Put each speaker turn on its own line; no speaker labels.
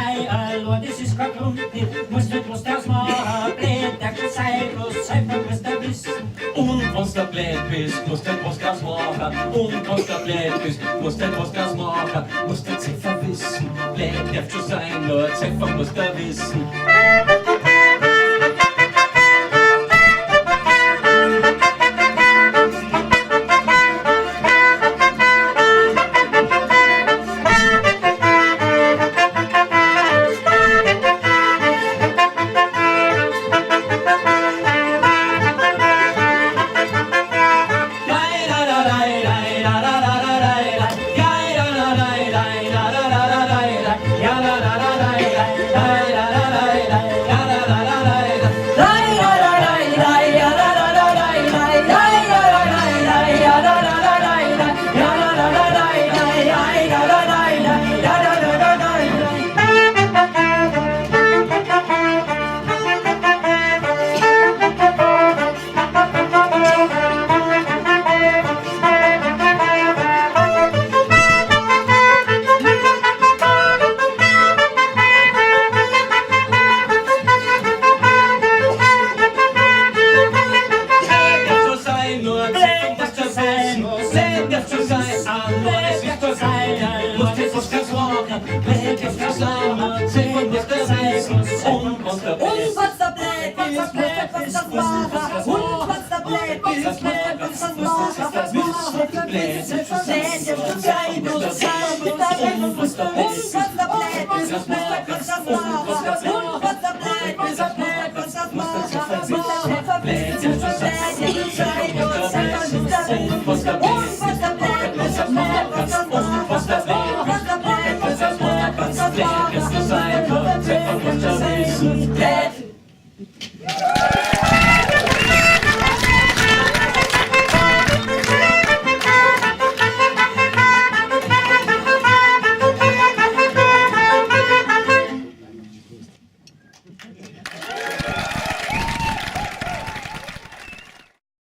sig, og det sidst godt grundigt. Musste bloß das Mal, bläht der sei, bloß sei von Mr. Wissen.
Und was der blöd bist, musst du was draus machen. Und was der blöd bist, musst du was draus machen. Musst du Ziffer wissen, blöd darf schon sein, nur Ziffer musst du wissen.
What's the